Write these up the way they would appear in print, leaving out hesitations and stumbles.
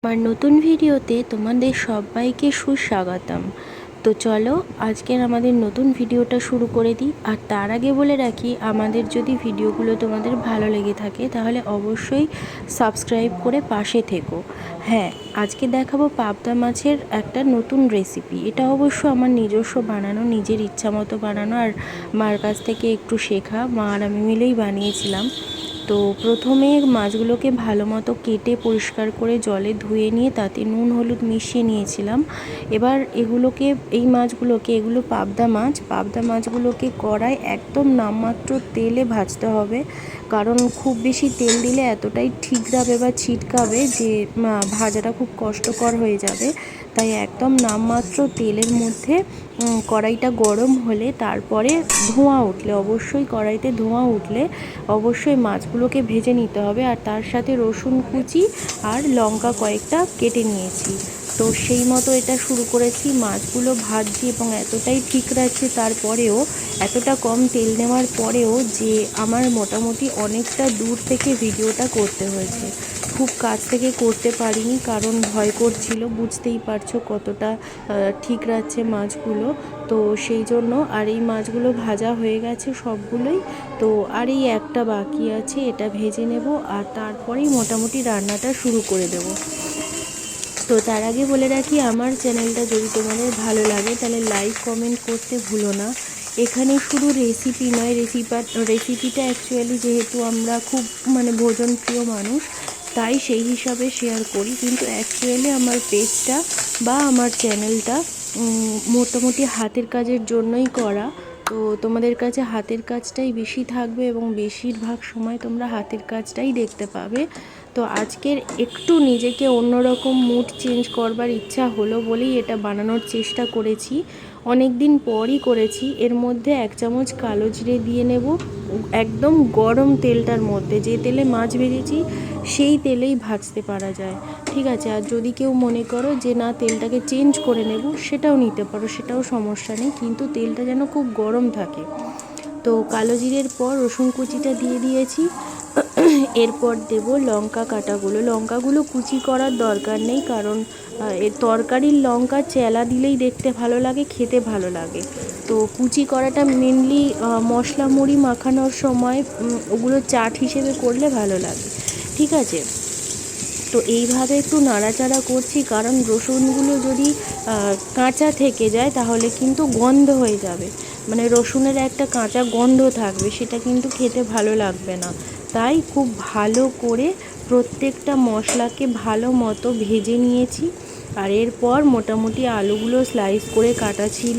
আমার নতুন ভিডিওতে তোমাদের সবাইকে সুস্বাগতম। তো চলো আজকের আমাদের নতুন ভিডিওটা শুরু করে দিই। আর তার আগে বলে রাখি, আমাদের যদি ভিডিওগুলো তোমাদের ভালো লেগে থাকে তাহলে অবশ্যই সাবস্ক্রাইব করে পাশে থেকো। হ্যাঁ, আজকে দেখাবো পাবদা মাছের একটা নতুন রেসিপি। এটা অবশ্য আমার নিজস্ব বানানো, নিজের ইচ্ছা মতো বানানো, আর মার কাছ থেকে একটু শেখা। মা আর আমি মিলেই বানিয়েছিলাম। তো প্রথমে মাছগুলোকে ভালো মতো কেটে পরিষ্কার করে জলে ধুয়ে নিয়ে তাতে নুন হলুদ মিশিয়ে নিয়েছিলাম। এবার এই মাছগুলোকে, এগুলো পাবদা মাছগুলোকে কড়ায় একদম নামমাত্র তেলে ভাজতে হবে। কারণ খুব বেশি তেল দিলে এতটাই ঠিকরাবে বা ছিটকাবে যে ভাজাটা খুব কষ্টকর হয়ে যাবে। তাই একদম নামমাত্র তেলের মধ্যে কড়াইটা গরম হলে, তারপরে অবশ্যই কড়াইতে ধোঁয়া উঠলে অবশ্যই মাছগুলোকে ভেজে নিতে হবে। আর তার সাথে রসুন কুচি আর লঙ্কা কয়েকটা কেটে নিয়েছি। তো সেই মতো এটা শুরু করেছি, মাছগুলো ভাজছি এবং এতটাই ঠিক রাখছে, তারপরেও এতটা কম তেল নেওয়ার পরেও যে আমার মোটামুটি অনেকটা দূর থেকে ভিডিওটা করতে হয়েছে। খুব কাছ থেকে করতে পারিনি কারণ ভয় করছিল, বুঝতেই পারছো কতটা ঠিক রাখছে মাছগুলো। তো সেই জন্য, আর এই মাছগুলো ভাজা হয়ে গেছে সবগুলোই। তো আর এই একটা বাকি আছে, এটা ভেজে নেব আর তারপরেই মোটামুটি রান্নাটা শুরু করে দেব। তো তার আগে বলে রাখি, আমার চ্যানেলটা যদি তোমাদের ভালো লাগে তাহলে লাইক কমেন্ট করতে ভুলো না। এখানে শুধু রেসিপি নয়, রেসিপিটা অ্যাকচুয়ালি যেহেতু আমরা খুব ভোজন প্রিয় মানুষ, তাই সেই হিসাবে শেয়ার করি। কিন্তু অ্যাকচুয়ালি আমার পেজটা বা আমার চ্যানেলটা মোটামুটি হাতের কাজের জন্যই করা। তো তোমাদের কাছে হাতের কাজটাই বেশি থাকবে এবং বেশিরভাগ সময় তোমরা হাতের কাজটাই দেখতে পাবে। তো আজকের একটু নিজেকে অন্যরকম মুড চেঞ্জ করবার ইচ্ছা হলো বলেই এটা বানানোর চেষ্টা করেছি। অনেক দিন পরই করেছি। এর মধ্যে 1 চামচ কালো জিরে দিয়ে নেব, একদম গরম তেলটার মধ্যে। যে তেলে মাছ ভেজেছি সেই তেলেই ভাজতে পারা যায়, ঠিক আছে। আর যদি কেউ মনে করো যে না তেলটাকে চেঞ্জ করে নেব, সেটাও নিতে পারো, সেটাও সমস্যা নেই, কিন্তু তেলটা যেন খুব গরম থাকে। তো কালো জিরের পর রসুন কুচিটা দিয়ে দিয়েছি। এরপর দেব লঙ্কাগুলো কুচি করার দরকার নেই, কারণ এর তরকারির লঙ্কা চেলা দিলেই দেখতে ভালো লাগে, খেতে ভালো লাগে। তো কুচি করাটা মেনলি মশলা মুড়ি মাখানোর সময় ওগুলো চাট হিসেবে করলে ভালো লাগে, ঠিক আছে। তো এইভাবে একটু নাড়াচাড়া করছি, কারণ রসুনগুলো যদি কাঁচা থেকে যায় তাহলে কিন্তু গন্ধ হয়ে যাবে, রসুনের একটা কাঁচা গন্ধ থাকবে, সেটা কিন্তু খেতে ভালো লাগবে না। তাই খুব ভালো করে প্রত্যেকটা মশলাকে ভালো মতো ভেজে নিয়েছি। আর এরপর মোটামুটি আলুগুলো স্লাইস করে কাটা ছিল,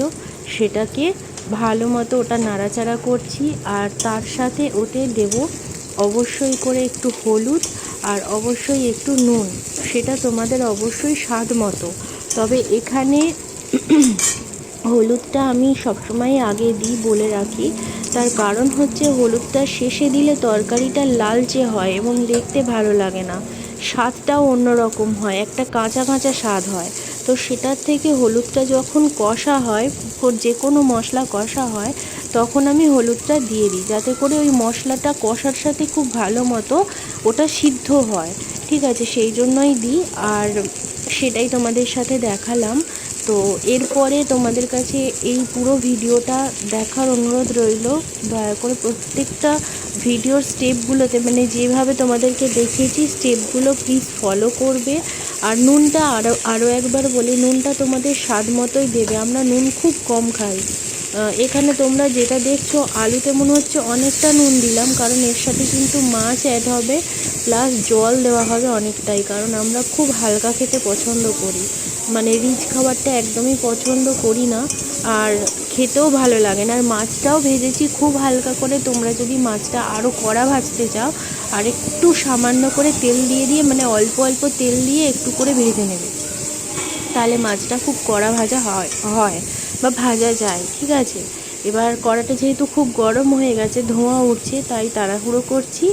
সেটাকে ভালো মতো ওটা নাড়াচাড়া করছি। আর তার সাথে ওতে দেব অবশ্যই করে একটু হলুদ আর অবশ্যই একটু নুন, সেটা তোমাদের অবশ্যই স্বাদ মতো। তবে এখানে হলুদটা আমি সবসময় আগে দিই, বলে রাখি। তার কারণ হচ্ছে হলুদটা শেষে দিলে তরকারিটা লালচে হয় এবং দেখতে ভালো লাগে না, স্বাদটাও অন্যরকম হয়, একটা কাঁচা কাঁচা স্বাদ হয়। তো সেটার থেকে হলুদটা যখন কষা হয়, যে কোনো মশলা কষা হয়, তখন আমি হলুদটা দিয়ে দিই, যাতে করে ওই মশলাটা কষার সাথে খুব ভালো মতো ওটা সিদ্ধ হয়, ঠিক আছে, সেই জন্যই দিই। আর সেটাই তোমাদের সাথে দেখালাম। তো এরপরে তোমাদের কাছে এই পুরো ভিডিওটা দেখার অনুরোধ রইল। দয়া করে প্রত্যেকটা ভিডিওর স্টেপগুলোতে, যেভাবে তোমাদেরকে দেখিয়েছি স্টেপগুলো প্লিজ ফলো করবে। আর নুনটা আরও একবার বলি, নুনটা তোমাদের স্বাদ মতোই দেবে। আমরা নুন খুব কম খাই। এখানে তোমরা যেটা দেখছো, আলুতে মনে হচ্ছে অনেকটা নুন দিলাম, কারণ এর সাথে কিন্তু মাছ অ্যাড হবে, প্লাস জল দেওয়া হবে অনেকটাই, কারণ আমরা খুব হালকা খেতে পছন্দ করি, রিচ খাবারটা একদমই পছন্দ করি না, আর খেতেও ভালো লাগে না। আর মাছটাও ভেজেছি খুব হালকা করে। তোমরা যদি মাছটা আরও কড়া ভাজতে চাও, আর একটু সামান্য করে তেল দিয়ে অল্প অল্প তেল দিয়ে একটু করে ভেজে নেবে, তাহলে মাছটা খুব কড়া ভাজা হয় বা ভাজা যায়, ঠিক আছে। এবার কড়াটা যেহেতু খুব গরম হয়ে গেছে, ধোঁয়া উঠছে, তাই তাড়াহুড়ো করছি।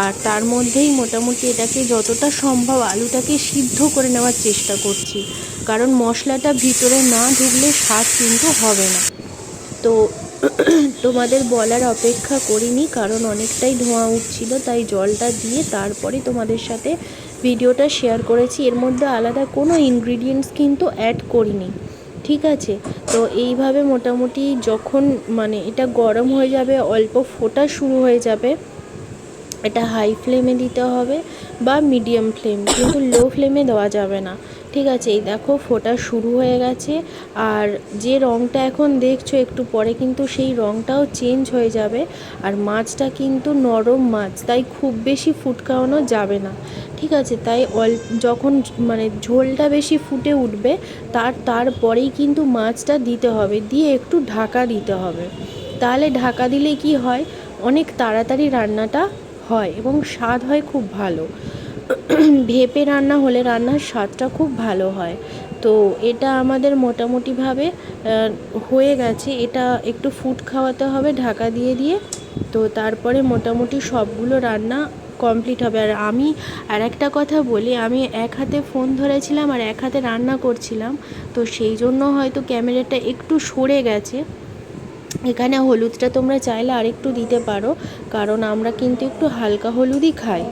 আর তার মধ্যেই মোটামুটি এটাকে যতটা সম্ভব আলুটাকে সিদ্ধ করে নেওয়ার চেষ্টা করছি, কারণ মশলাটা ভিতরে না ঢুকলে স্বাদ কিন্তু হবে না। তো তোমাদের বলার অপেক্ষা করিনি, কারণ অনেকটাই ধোঁয়া উঠছিল, তাই জলটা দিয়ে তারপরে তোমাদের সাথে ভিডিওটা শেয়ার করেছি। এর মধ্যে আলাদা কোনো ইনগ্রিডিয়েন্টস কিন্তু অ্যাড করিনি, ঠিক আছে। তো এইভাবে মোটামুটি যখন মানে এটা গরম হয়ে যাবে, অল্প ফোটা শুরু হয়ে যাবে, এটা হাই ফ্লেমে দিতে হবে বা মিডিয়াম ফ্লেম, কিন্তু লো ফ্লেমে দেওয়া যাবে না, ঠিক আছে। এই দেখো ফোটা শুরু হয়ে গেছে, আর যে রঙটা এখন দেখছো একটু পরে কিন্তু সেই রঙটাও চেঞ্জ হয়ে যাবে। আর মাছটা কিন্তু নরম মাছ, তাই খুব বেশি ফুটকানো যাবে না, ঠিক আছে। তাই যখন মানে ঝোলটা বেশি ফুটে উঠবে তারপরেই কিন্তু মাছটা দিতে হবে, দিয়ে একটু ঢাকা দিতে হবে। তাহলে ঢাকা দিলে কি হয়, অনেক তাড়াতাড়ি রান্নাটা হয় এবং স্বাদ হয় খুব ভালো। ভেপে রান্না হলে রান্নার স্বাদটা খুব ভালো হয়। তো এটা আমাদের মোটামুটিভাবে হয়ে গেছে। এটা একটু ফুট খাওয়াতে হবে ঢাকা দিয়ে দিয়ে। তো তারপরে মোটামুটি সবগুলো রান্না কমপ্লিট হবে। আর আমি আর একটা কথা বলি, আমি এক হাতে ফোন ধরেছিলাম আর এক হাতে রান্না করছিলাম, তো সেই জন্য হয়তো ক্যামেরাটা একটু সরে গেছে। এখানে হলুদটা তোমরা চাইলে আরেকটু দিতে পারো, কারণ আমরা কিন্তু একটু হালকা হলুদই খাই।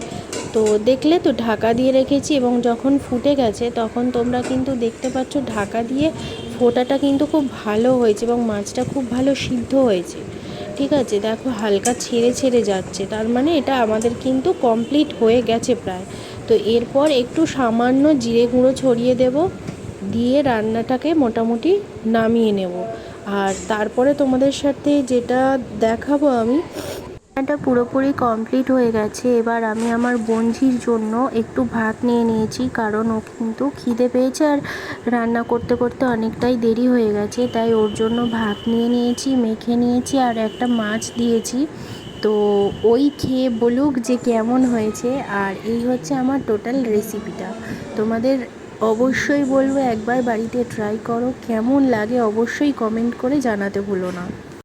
তো দেখলে তো ঢাকা দিয়ে রেখেছি, এবং যখন ফুটে গেছে তখন তোমরা কিন্তু দেখতে পাচ্ছ ঢাকা দিয়ে ফোটাটা কিন্তু খুব ভালো হয়েছে এবং মাছটা খুব ভালো সিদ্ধ হয়েছে, ঠিক আছে। দেখো হালকা ছেড়ে ছেড়ে যাচ্ছে, তার মানে এটা আমাদের কিন্তু কমপ্লিট হয়ে গেছে প্রায়। তো এরপর একটু সামান্য জিরে গুঁড়ো ছড়িয়ে দেব, দিয়ে রান্নাটাকে মোটামুটি নামিয়ে নেব। আর তারপরে তোমাদের সাথে যেটা দেখাবো, আমি রান্নাটা পুরোপুরি কমপ্লিট হয়ে গেছে। এবার আমি আমার বোনঝির জন্য একটু ভাত নিয়ে নিয়েছি, কারণ ও কিন্তু খিদে পেয়েছে আর রান্না করতে করতে অনেকটাই দেরি হয়ে গেছে, তাই ওর জন্য ভাত নিয়ে নিয়েছি, মেখে নিয়েছি আর একটা মাছ দিয়েছি। তো ওই খেয়ে বলুক যে কেমন হয়েছে। আর এই হচ্ছে আমার টোটাল রেসিপিটা। তোমাদের অবশ্যই বলবো একবার বাড়িতে ট্রাই করো, কেমন লাগে অবশ্যই কমেন্ট করে জানাতে ভুলো না।